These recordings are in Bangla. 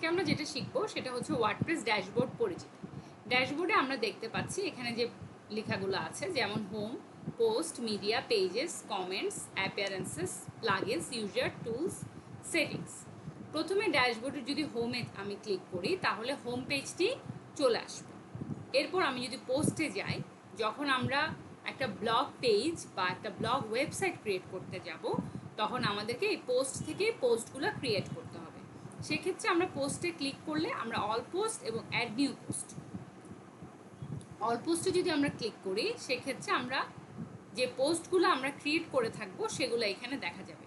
আজকে আমরা যেটা শিখবো সেটা হচ্ছে ওয়ার্ডপ্রেস ড্যাশবোর্ড পরিচিতি। ড্যাশবোর্ডে আমরা দেখতে পাচ্ছি এখানে যে লেখাগুলো আছে, যেমন home, post, media, pages, comments, appearances, plugins, user, tools, settings. প্রথমে ড্যাশবোর্ডে যদি হোমে আমি ক্লিক করি তাহলে হোম পেজটি চলে আসবে। এরপর আমি যদি পোস্টে যাই, যখন আমরা একটা ব্লগ পেজ বা একটা ব্লগ ওয়েবসাইট ক্রিয়েট করতে যাব তখন আমাদেরকে এই পোস্ট থেকে পোস্টগুলো ক্রিয়েট করতে হবে। সেক্ষেত্রে আমরা পোস্টে ক্লিক করলে আমরা অল পোস্ট এবং অ্যাড নিউ পোস্ট, অল পোস্টে যদি আমরা ক্লিক করি সেক্ষেত্রে আমরা যে পোস্টগুলো আমরা ক্রিয়েট করে থাকবো সেগুলো এখানে দেখা যাবে।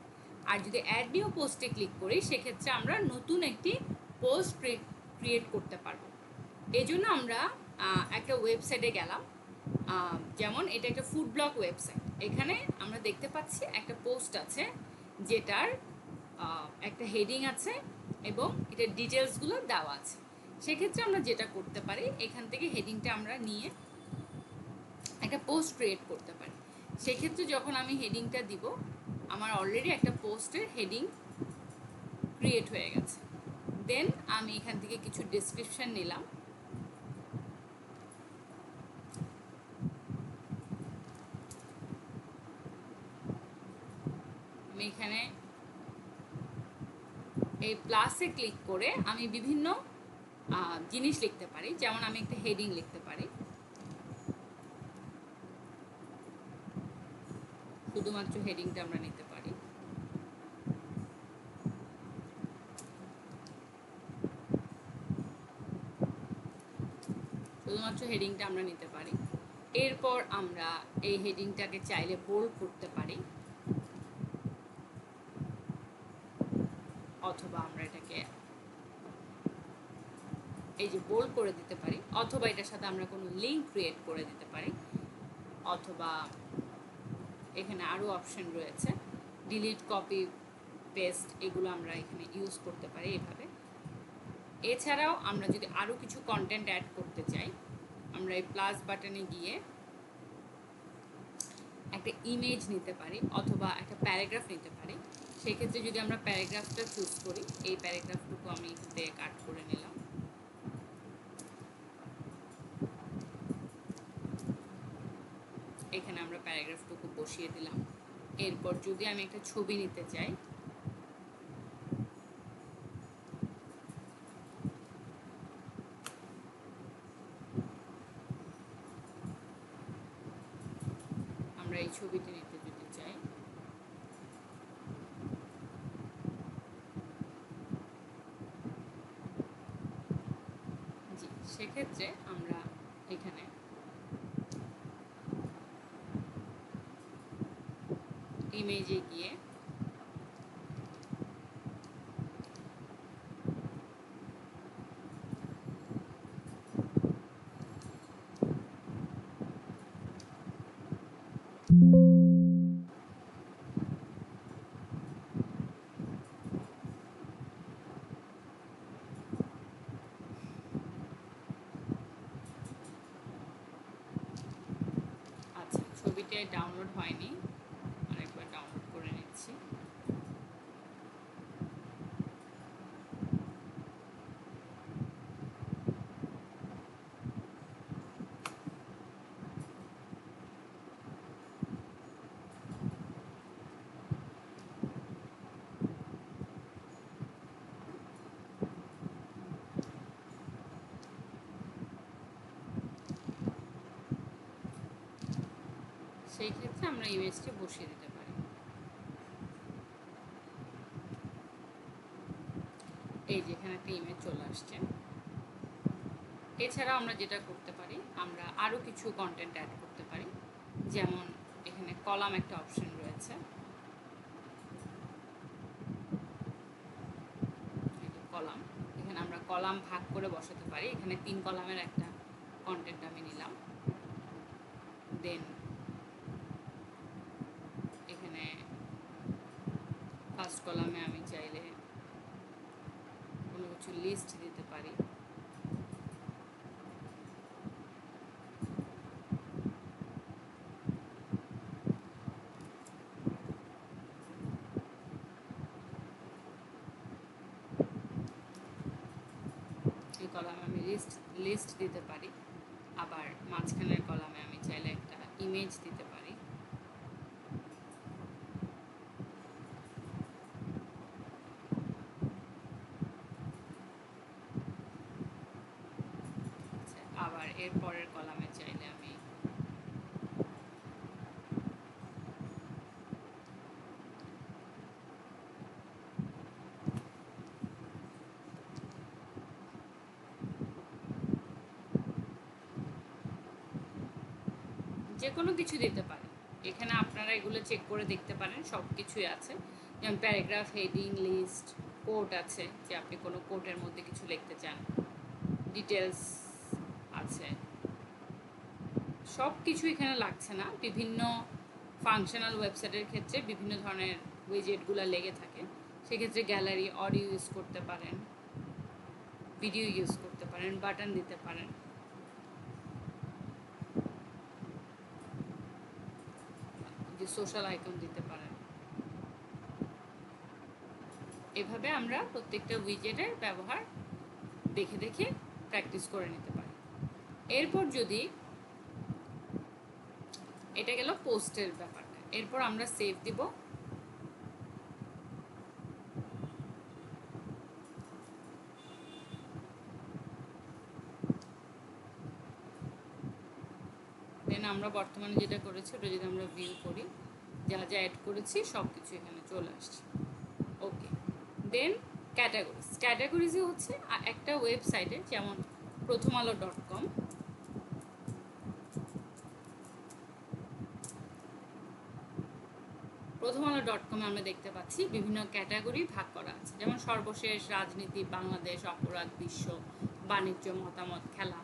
আর যদি অ্যাড নিউ পোস্টে ক্লিক করি সেক্ষেত্রে আমরা নতুন একটি পোস্ট ক্রিয়েট করতে পারবো। এই জন্য আমরা একটা ওয়েবসাইটে গেলাম, যেমন এটা একটা ফুড ব্লগ ওয়েবসাইট। এখানে আমরা দেখতে পাচ্ছি একটা পোস্ট আছে যেটার একটা হেডিং আছে এবং এটার ডিটেলসগুলো দেওয়া আছে। সেক্ষেত্রে আমরা যেটা করতে পারি, এখান থেকে হেডিংটা আমরা নিয়ে একটা পোস্ট ক্রিয়েট করতে পারি। সেক্ষেত্রে যখন আমি হেডিংটা দিব, আমার অলরেডি একটা পোস্টের হেডিং ক্রিয়েট হয়ে গেছে। দেন আমি এখান থেকে কিছু ডেসক্রিপশন নিলাম। আমি এখানে এই প্লাসে ক্লিক করে আমি বিভিন্ন জিনিস লিখতে পারি, যেমন আমি একটা হেডিং লিখতে পারি। শুধুমাত্র হেডিংটা আমরা নিতে পারি। শুধুমাত্র হেডিংটা আমরা নিতে পারি। এরপর আমরা এই হেডিংটাকে চাইলে বোল্ড করতে পারি, অথবা আমরা এটাকে এই যে বোল্ড করে দিতে পারি, অথবা এটার সাথে আমরা কোনো লিঙ্ক ক্রিয়েট করে দিতে পারি, অথবা এখানে আরও অপশন রয়েছে ডিলিট, কপি, পেস্ট, এগুলো আমরা এখানে ইউজ করতে পারি এইভাবে। এছাড়াও আমরা যদি আরও কিছু কন্টেন্ট অ্যাড করতে চাই, আমরা এই প্লাস বাটনে গিয়ে একটা ইমেজ নিতে পারি অথবা একটা প্যারাগ্রাফ নিতে পারি। সেক্ষেত্রে যদি আমরা প্যারাগ্রাফটা চুজ করি, এই প্যারাগ্রাফটুকু আমি এখান থেকে কাট করে নিলাম। এখানে আমরা প্যারাগ্রাফটুকু বসিয়ে দিলাম। এরপর যদি আমি একটা ছবি নিতে চাই, আমরা এই ছবিটি নিতে যদি চাই, জি, সেক্ষেত্রে আমরা এখানে ইমেজে গিয়ে ছবিটা ডাউনলোড হয়নি, আরেকবার ডাউনলোড করে নিচ্ছি। সেই ক্ষেত্রে আমরা ইমেজটি বসিয়ে দিতে পারি। এই যে এখানে একটা ইমেজ চলে আসছে। এছাড়া আমরা যেটা করতে পারি, আমরা আরও কিছু কন্টেন্ট অ্যাড করতে পারি, যেমন এখানে কলাম একটা অপশন রয়েছে। কলাম, এখানে আমরা কলাম ভাগ করে বসাতে পারি। এখানে 3 কলামের একটা কন্টেন্ট আমি নিলাম। দেন এখানে ফার্স্ট কলামে আমি চাইলে কোনো কিছু লিস্ট দিতে পারি। কলামে আমি লিস্ট দিতে পারি, আবার মাঝখানের কলামে আমি চাইলে একটা ইমেজ দিতে পারি। আবার এর পরের কলামে চাইলে আমি যে কোনো কিছু দিতে পারেন। এখানে আপনারা এগুলো চেক করে দেখতে পারেন, সব কিছুই আছে, যেমন প্যারাগ্রাফ, হেডিং, লিস্ট, কোট আছে, যে আপনি কোনো কোটের মধ্যে কিছু লিখতে চান, ডিটেলস আছে, সব কিছু এখানে লাগছে না। বিভিন্ন ফাংশনাল ওয়েবসাইটের ক্ষেত্রে বিভিন্ন ধরনের উইজেটগুলো লেগে থাকে, সেক্ষেত্রে গ্যালারি, অডিও ইউজ করতে পারেন, ভিডিও ইউজ করতে পারেন, বাটন দিতে পারেন। যে সোশ্যাল আইকন দিতে পারেন। এভাবে আমরা প্রত্যেকটা উইজেটের ব্যবহার দেখে দেখে প্র্যাকটিস করে নিতে পারি। এরপর যদি এটা গেল পোস্টের ব্যাপারটা, এরপর আমরা সেভ দিব। দেন আমরা বর্তমানে যেটা করেছি ওটা যদি আমরা ভিউ করি, যা যা অ্যাড করেছি সব কিছু এখানে চলে আসছে। ওকে, দেন ক্যাটাগরিজে হচ্ছে একটা ওয়েবসাইটে, যেমন prothomalo.com, prothomalo.com আমরা দেখতে পাচ্ছি বিভিন্ন ক্যাটাগরি ভাগ করা আছে, যেমন সর্বশেষ, রাজনীতি, বাংলাদেশ, অপরাধ, বিশ্ব, বাণিজ্য, মতামত, খেলা,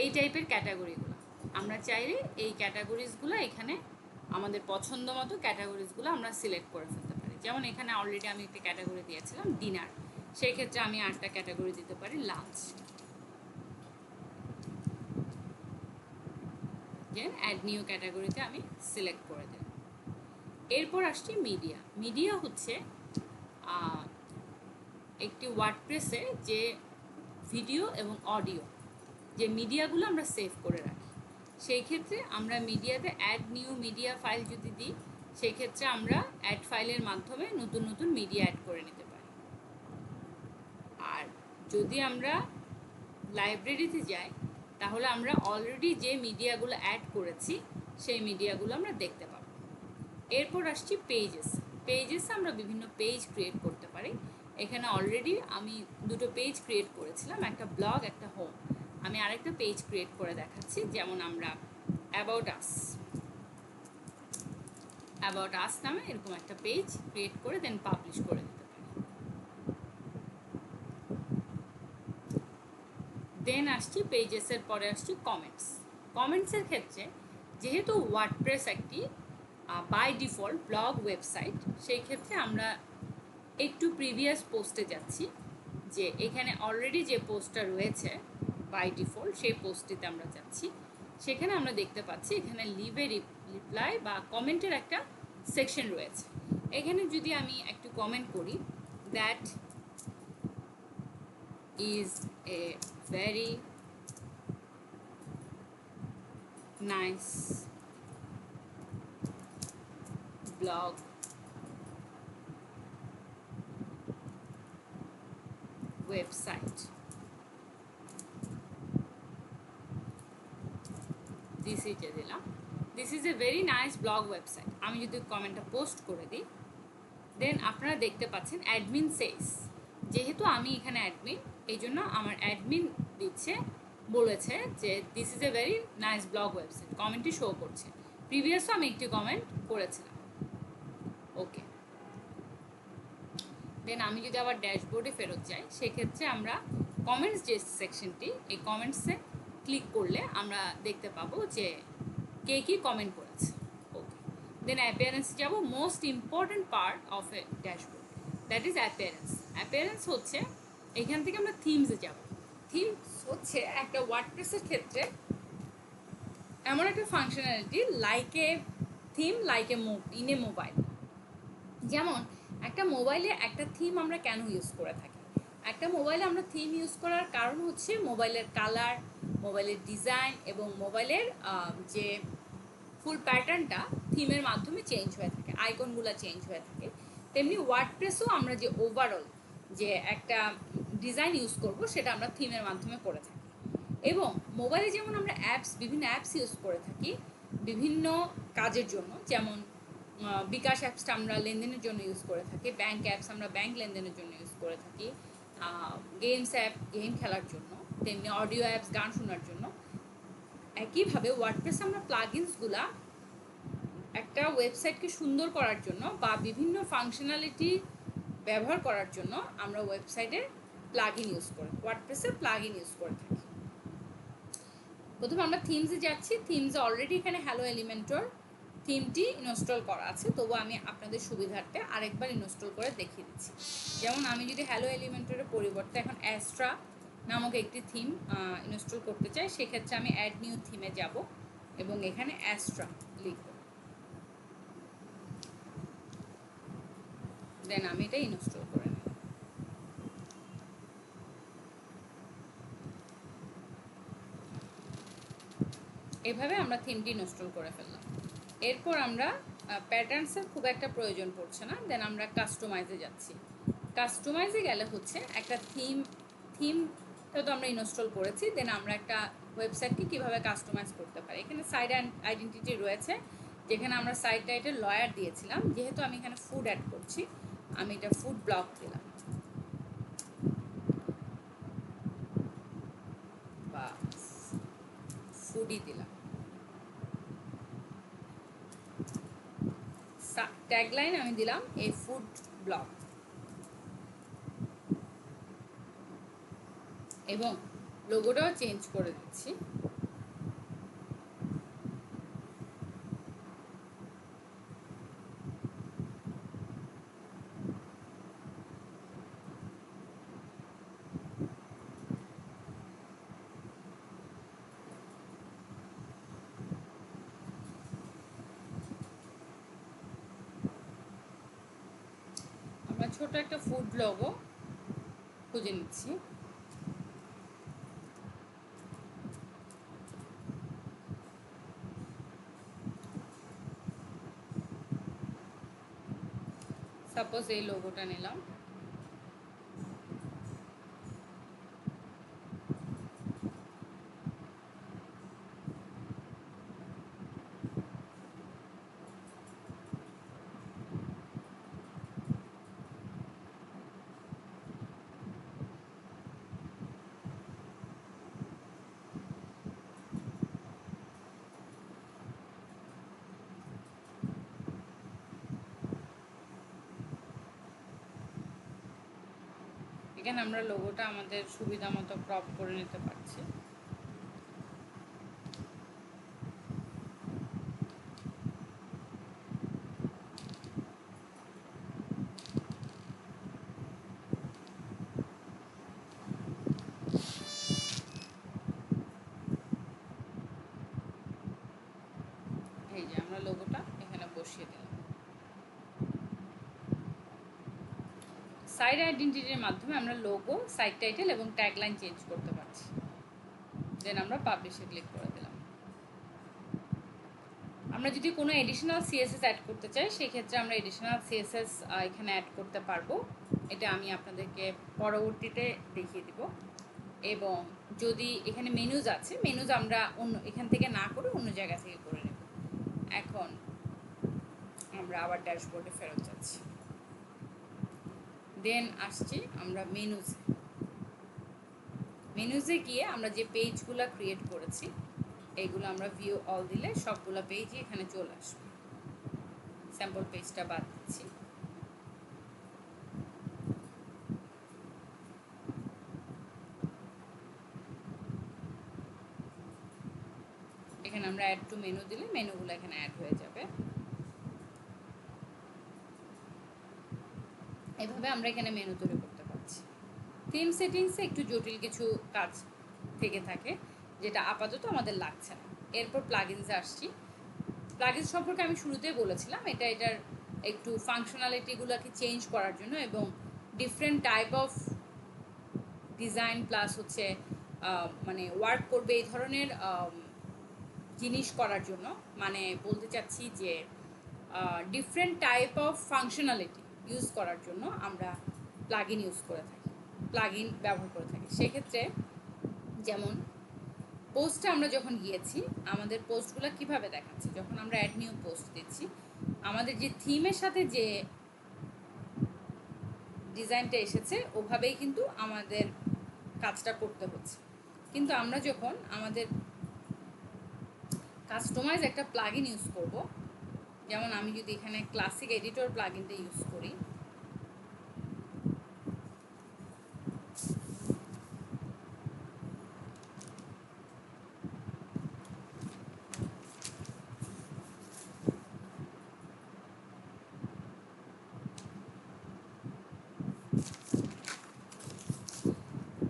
এই টাইপের ক্যাটাগরিগুলো। আমরা চাইলে এই ক্যাটাগরিজগুলো এখানে আমাদের পছন্দ মতো ক্যাটাগরিজগুলো আমরা সিলেক্ট করে ফেলতে পারি। যেমন এখানে অলরেডি আমি একটা ক্যাটাগরি দিয়েছিলাম ডিনার, সেই ক্ষেত্রে আমি আরেকটা ক্যাটাগরি দিতে পারি লাঞ্চ। দেন অ্যাড নিউ ক্যাটাগরিতে আমি সিলেক্ট করে দিই। এরপর আসছি মিডিয়া হচ্ছে একটি ওয়ার্ডপ্রেসে যে ভিডিও এবং অডিও যে মিডিয়াগুলো আমরা সেভ করে রাখি, সেই ক্ষেত্রে আমরা মিডিয়াতে অ্যাড নিউ মিডিয়া ফাইল যদি দিই, সেই ক্ষেত্রে আমরা অ্যাড ফাইলের মাধ্যমে নতুন নতুন মিডিয়া অ্যাড করে নিতে পারি। আর যদি আমরা লাইব্রেরিতে যাই, তাহলে আমরা অলরেডি যে মিডিয়াগুলো অ্যাড করেছি সেই মিডিয়াগুলো আমরা দেখতে পাবো। এরপর আসছি পেজেস আমরা বিভিন্ন পেজ ক্রিয়েট করতে পারি। এখানে অলরেডি আমি দুটো পেজ ক্রিয়েট করেছিলাম, একটা ব্লগ, একটা হোম। আমি আরেকটা পেজ ক্রিয়েট করে দেখাচ্ছি, যেমন আমরা অ্যাবাউট আস নামে এরকম একটা পেজ ক্রিয়েট করে দেন পাবলিশ করে দিতে পারি। দেন আসছি পেজেসের পরে আসছি কমেন্টসের ক্ষেত্রে, যেহেতু ওয়ার্ডপ্রেস একটি বাই ডিফল্ট ব্লগ ওয়েবসাইট, সেই ক্ষেত্রে আমরা একটু প্রিভিয়াস পোস্টে যাচ্ছি, যে এখানে অলরেডি যে পোস্টটা রয়েছে বাই ডিফল্ট সেই পোস্টটিতে আমরা যাচ্ছি। সেখানে আমরা দেখতে পাচ্ছি এখানে লিভ এ রিপ্লাই বা কমেন্টের একটা সেকশন রয়েছে। এখানে যদি আমি একটু কমেন্ট করি, that is a very nice blog website, this is a very nice blog website। আমি যদি কমেন্টটা পোস্ট করে দিই, দেন আপনারা দেখতে পাচ্ছেন অ্যাডমিন সেস, যেহেতু আমি এখানে অ্যাডমিন, এই জন্য আমার অ্যাডমিন বলেছে যে this is a very nice blog website, কমেন্টটি শো করছে। প্রিভিয়াসও আমি একটি কমেন্ট করেছিলাম। ওকে, দেন আমি যদি আবার ড্যাশবোর্ডে ফেরত যাই, সেক্ষেত্রে আমরা কমেন্টস যে সেকশনটি, এই কমেন্টসে ক্লিক করলে আমরা দেখতে পাবো যে কে কী কমেন্ট করেছে। ওকে, দেন অ্যাপিয়ারেন্স যাব, most important part of A dashboard, that is appearance হচ্ছে এখান থেকে আমরা থিমসে যাব। থিমস হচ্ছে একটা ওয়ার্ডপ্রেসের ক্ষেত্রে এমন একটা functionality like a theme, like a in a mobile. যেমন একটা মোবাইলে একটা থিম আমরা কেন ইউজ করে থাকি, একটা মোবাইলে আমরা থিম ইউজ করার কারণ হচ্ছে মোবাইলের কালার, মোবাইলের ডিজাইন এবং মোবাইলের যে ফুল প্যাটার্নটা থিমের মাধ্যমে চেঞ্জ হয়ে থাকে, আইকনগুলো চেঞ্জ হয়ে থাকে। তেমনি ওয়ার্ডপ্রেসও আমরা যে ওভারঅল যে একটা ডিজাইন ইউজ করব সেটা আমরা থিমের মাধ্যমে করে থাকি। এবং মোবাইলে যেমন আমরা বিভিন্ন অ্যাপস ইউজ করে থাকি বিভিন্ন কাজের জন্য, যেমন বিকাশ অ্যাপসটা আমরা লেনদেনের জন্য ইউজ করে থাকি, ব্যাংক অ্যাপস আমরা ব্যাংক লেনদেনের জন্য ইউজ করে থাকি, গেমস অ্যাপ গেম খেলার জন্য, তেমনি অডিও অ্যাপস গান শোনার জন্য। একইভাবে ওয়ার্ডপ্রেস আমরা প্লাগইনসগুলা একটা ওয়েবসাইটকে সুন্দর করার জন্য বা বিভিন্ন ফাংশনালিটি ব্যবহার করার জন্য আমরা ওয়েবসাইটে প্লাগইন ইউজ করি, ওয়ার্ডপ্রেসের প্লাগইন ইউজ করে থাকি। প্রথমে আমরা থিমসে যাচ্ছি। থিমসে অলরেডি এখানে হ্যালো এলিমেন্টর থিমটি ইনস্টল করা আছে, তবু আমি আপনাদের সুবিধার্থে আরেকবার ইনস্টল করে দেখিয়ে দিচ্ছি। যেমন আমি যদি হ্যালো এলিমেন্টরের পরিবর্তে এখন অ্যাস্ট্রা নামক একটি থিম ইনস্টল করতে চাই, সেক্ষেত্রে আমি অ্যাড নিউ থিমে যাব এবং এখানে অ্যাস্ট্রা লিখব, দেন আমি এটা ইনস্টল করে নেব। এভাবে আমরা থিমটি ইনস্টল করে ফেললাম। এরপর আমরা প্যাটার্নসের খুব একটা প্রয়োজন পড়ছে না, দেন আমরা কাস্টমাইজে যাচ্ছি। কাস্টমাইজে গেলে হচ্ছে একটা থিমটা তো আমরা ইনস্টল করেছি, দেন আমরা একটা ওয়েবসাইটকে কীভাবে কাস্টমাইজ করতে পারি। এখানে সাইট আইডেন্টিটি রয়েছে, যেখানে আমরা সাইট টাইটেল লয়ার দিয়েছিলাম। যেহেতু আমি এখানে ফুড অ্যাড করছি, আমি এটা ফুড ব্লগ দিলাম বা ফুডই দিলাম। ট্যাগলাইন আমি দিলাম এ ফুড ব্লগ এবং লোগোটাও চেঞ্জ করে দিচ্ছি। আমরা ছোট একটা ফুড লোগো খুঁজে নিচ্ছি। সাপোজ এই লোগোটা নিলাম। এখানে আমরা লোগোটা আমাদের সুবিধা মতো ক্রপ করে নিতে পারছি। এই যে আমরা লোগোটা এখানে বসিয়ে দিলাম। সাইট আইডেন্টিটির মাধ্যমে আমরা লোগো, সাইট টাইটেল এবং ট্যাগলাইন চেঞ্জ করতে পারছি। দেন আমরা পাবলিশে ক্লিক করে দিলাম। আমরা যদি কোনো এডিশনাল সিএসএস অ্যাড করতে চাই, সেক্ষেত্রে আমরা এডিশনাল সিএসএস এখানে অ্যাড করতে পারবো। এটা আমি আপনাদেরকে পরবর্তীতে দেখিয়ে দিব। এবং যদি এখানে মেনুজ আছে, মেনুজ আমরা এখান থেকে না করে অন্য জায়গা থেকে করে নেব। এখন আমরা আবার ড্যাশবোর্ডে ফেরত যাচ্ছি, দেন আসছি আমরা মেনুজে গিয়ে আমরা যে পেজগুলো ক্রিয়েট করেছি এইগুলো আমরা ভিউ অল দিলে সবগুলো পেজই এখানে চলে আসবে। স্যাম্পল পেজটা বাদ দিচ্ছি। এখানে আমরা অ্যাড টু মেনু দিলে মেনুগুলো এখানে অ্যাড হয়ে যাবে। এভাবে আমরা এখানে মেনু তৈরি করতে পারছি। থিম সেটিংসে একটু জটিল কিছু কাজ থেকে থাকে, যেটা আপাতত আমাদের লাগছে না। এরপর প্লাগইনসে আসছি। প্লাগইনস সম্পর্কে আমি শুরুতেই বলেছিলাম, এটার একটু ফাংশনালিটিগুলোকে চেঞ্জ করার জন্য এবং different type of design plus হচ্ছে মানে ওয়ার্ক করবে এই ধরনের জিনিস করার জন্য, মানে বলতে চাচ্ছি যে different type of functionality use করার জন্য আমরা প্লাগইন ইউজ করে থাকি, প্লাগইন ব্যবহার করে থাকি। সেক্ষেত্রে যেমন পোস্টে আমরা যখন গিয়েছি, আমাদের পোস্টগুলো কিভাবে দেখাচ্ছে, যখন আমরা অ্যাড নিউ পোস্ট দিচ্ছি, আমাদের যে থিমের সাথে যে ডিজাইনটা এসেছে ওভাবেই কিন্তু আমাদের কাজটা করতে হচ্ছে। কিন্তু আমরা যখন আমাদের কাস্টমাইজ একটা প্লাগইন ইউজ করব, যেমন আমি যদি এখানে ক্লাসিক এডিটর প্লাগইনটা ইউজ করি,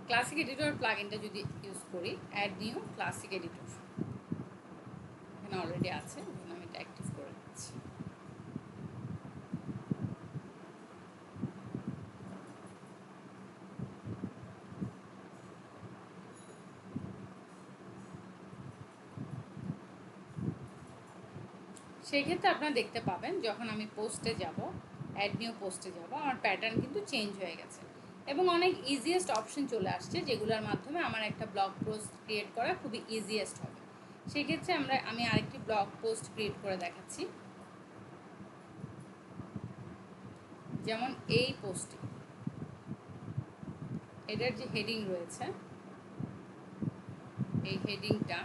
ক্লাসিক এডিটর প্লাগইনটা যদি ইউজ করি, অ্যাড নিউ ক্লাসিক এডিটর এখানে অলরেডি আছে, আমি এটা অ্যাক্টিভ করে দিচ্ছি। সেই ক্ষেত্রে আপনারা দেখতে পাবেন যখন আমি পোস্টে যাব, অ্যাড নিউ পোস্টে যাব, আমার প্যাটার্ন কিন্তু চেঞ্জ হয়ে গেছে এবং অনেক ইজিয়েস্ট অপশন চলে আসছে, যেগুলোর মাধ্যমে আমার একটা ব্লগ পোস্ট ক্রিয়েট করা খুবই ইজিয়েস্ট হবে। সেই ক্ষেত্রে আমি আরেকটি ব্লগ পোস্ট ক্রিয়েট করে দেখাচ্ছি। যেমন এই পোস্টটি, এটার যে হেডিং রয়েছে, এই হেডিংটা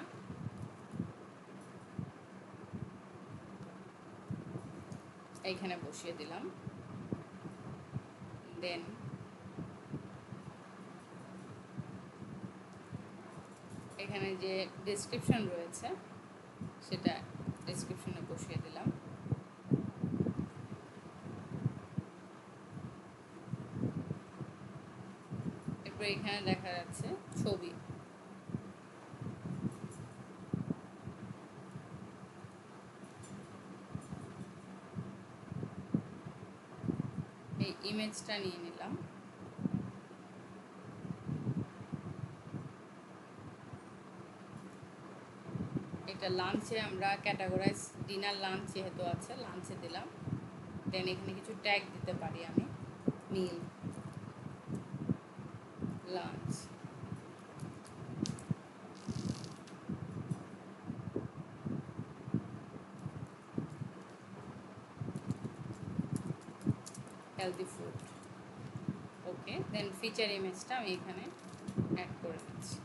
এইখানে বসিয়ে দিলাম। দেন এখানে যে ডেসক্রিপশন রয়েছে সেটা ডেসক্রিপশনে বসিয়ে দিলাম। এরপর এখানে দেখা যাচ্ছে ছবি, এই ইমেজটা নিয়ে নিলাম। এটা লাঞ্চে আমরা ক্যাটাগরাইজ, ডিনার লাঞ্চ যেহেতু আছে লাঞ্চে দিলাম। দেন এখানে কিছু ট্যাগ দিতে পারি আমি, মিল, লাঞ্চ, হেলদি ফুড, ওকে। দেন ফিচার ইমেজটা আমি এখানে অ্যাড করে দিচ্ছি।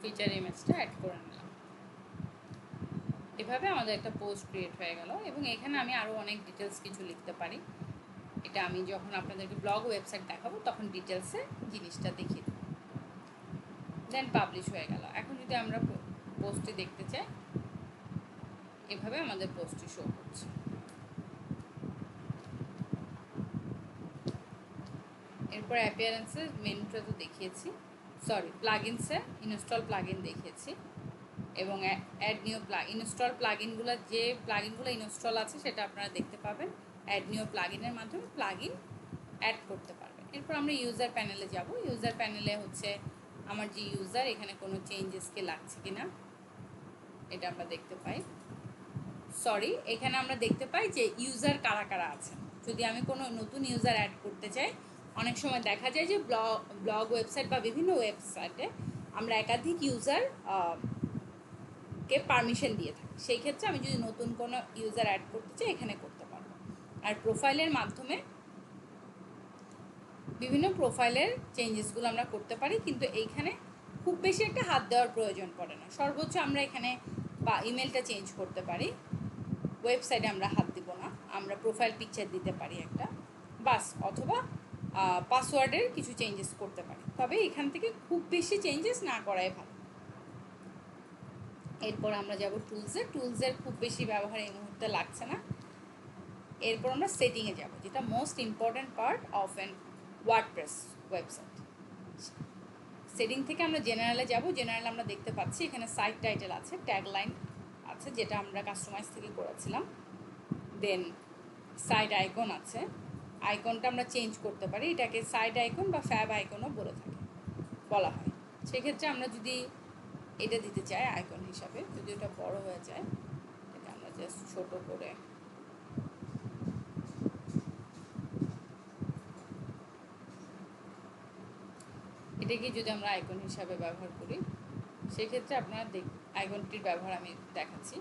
ফিচার ইমেজটা অ্যাড করে নিলাম। এভাবে আমাদের একটা পোস্ট ক্রিয়েট হয়ে গেল এবং এখানে আমি আরও অনেক ডিটেলস কিছু লিখতে পারি। এটা আমি যখন আপনাদেরকে ব্লগ ওয়েবসাইট দেখাবো তখন ডিটেলসে জিনিসটা দেখিয়ে দেবো। দেন পাবলিশ হয়ে গেল। এখন যদি আমরা পোস্টটি দেখতে চাই, এভাবে আমাদের পোস্টটি শো করছে। এরপর অ্যাপিয়ারেন্সের মেনুটা তো দেখিয়েছি, সরি প্লাগইনসে ইনস্টল প্লাগইন দেখিয়েছি এবং অ্যাড নিউ ইনস্টল প্লাগইনগুলো, যে প্লাগইনগুলো ইনস্টল আছে সেটা আপনারা দেখতে পাবেন। অ্যাড নিউ প্লাগইনের মাধ্যমে প্লাগইন অ্যাড করতে পারবেন। এরপর আমরা ইউজার প্যানেলে যাব। ইউজার প্যানেলে হচ্ছে আমার যে ইউজার, এখানে কোনো চেঞ্জেসকে লাগছে কিনা এটা আমরা দেখতে পাই। সরি, এখানে আমরা দেখতে পাই যে ইউজার কারা কারা আছে। যদি আমি কোনো নতুন ইউজার অ্যাড করতে চাই, অনেক সময় দেখা যায় যে ব্লগ ওয়েবসাইট বা বিভিন্ন ওয়েবসাইটে আমরা একাধিক ইউজার কে পারমিশন দিয়ে থাকি। সেই ক্ষেত্রে আমি যদি নতুন কোনো ইউজার অ্যাড করতে চাই এখানে করতে পারবো। আর প্রোফাইলের মাধ্যমে বিভিন্ন প্রোফাইলের চেঞ্জেসগুলো আমরা করতে পারি, কিন্তু এইখানে খুব বেশি একটা হাত দেওয়ার প্রয়োজন পড়ে না। সর্বোচ্চ আমরা এখানে বা ইমেলটা চেঞ্জ করতে পারি, ওয়েবসাইটে আমরা হাত দিব না। আমরা প্রোফাইল পিকচার দিতে পারি একটা, বাস, অথবা পাসওয়ার্ডের কিছু চেঞ্জেস করতে পারি, তবে এখান থেকে খুব বেশি চেঞ্জেস না করাই ভালো। এরপর আমরা যাব টুলসের খুব বেশি ব্যবহার এই মুহূর্তে লাগছে না। এরপর আমরা সেটিংয়ে যাব, যেটা most important part of an WordPress website. Setting থেকে আমরা জেনারেলে যাব। জেনারেল আমরা দেখতে পাচ্ছি এখানে সাইট টাইটেল আছে, ট্যাগলাইন আছে যেটা আমরা কাস্টমাইজ থেকে করেছিলাম, দেন সাইড আইকন আছে। আইকনটা আমরা চেঞ্জ করতে পারি, এটাকে সাইড আইকন বা ফ্যাব আইকনও বলা হয়। সেক্ষেত্রে আমরা যদি এটা দিতে চাই আইকন হিসাবে, যদি এটা বড় হয়ে যায়, এটা আমরা জাস্ট ছোট করে এটাকে যদি আমরা আইকন হিসাবে ব্যবহার করি, সেক্ষেত্রে আপনারা আইকনটির ব্যবহার আমি দেখাচ্ছি।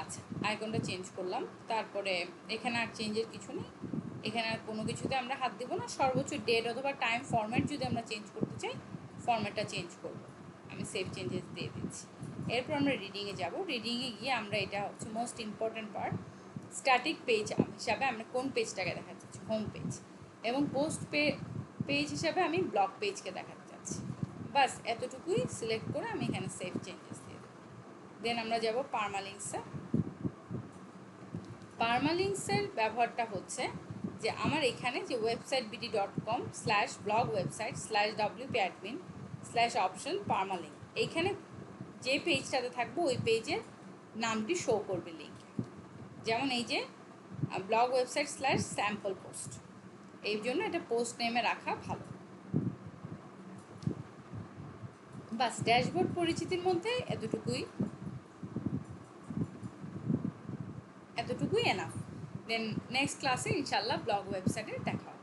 আচ্ছা, আইকনটা চেঞ্জ করলাম, তারপরে এখানে আর চেঞ্জের কিছু নেই, এখানে আর কোনো কিছুতে আমরা হাত দেবো না। সর্বোচ্চ ডেট অথবা টাইম ফরম্যাট যদি আমরা চেঞ্জ করতে চাই, ফরম্যাটটা চেঞ্জ করব, আমি সেভ চেঞ্জেস দিয়ে দিচ্ছি। এরপর আমরা রিডিংয়ে যাব। রিডিংয়ে গিয়ে আমরা, এটা হচ্ছে most important part, static page হিসাবে আমরা কোন পেজটাকে দেখাতে চাচ্ছি, হোম পেজ, এবং পোস্ট পেজ হিসাবে আমি ব্লগ পেজকে দেখাতে চাচ্ছি। বাস এতটুকুই সিলেক্ট করে আমি এখানে সেভ চেঞ্জেস দিয়ে দেবো। দেন আমরা যাব পারমালিঙ্কসে। পারমালিঙ্কসের ব্যবহারটা হচ্ছে যে আমার এখানে যে ওয়েবসাইট bd.com/blog website/wp-admin/option পারমালিঙ্ক, এইখানে যে পেজটাতে থাকবো ওই পেজের নামটি শো করবে লিঙ্ক। যেমন এই যে ব্লগ website/স্যাম্পল পোস্ট, এই জন্য এটা পোস্ট নেমে রাখা ভালো। বাস ড্যাশবোর্ড পরিচিতির মধ্যে এতটুকুই এনাফ। দেন নেক্সট ক্লাসে ইনশাল্লাহ ব্লগ ওয়েবসাইটে দেখা হবে।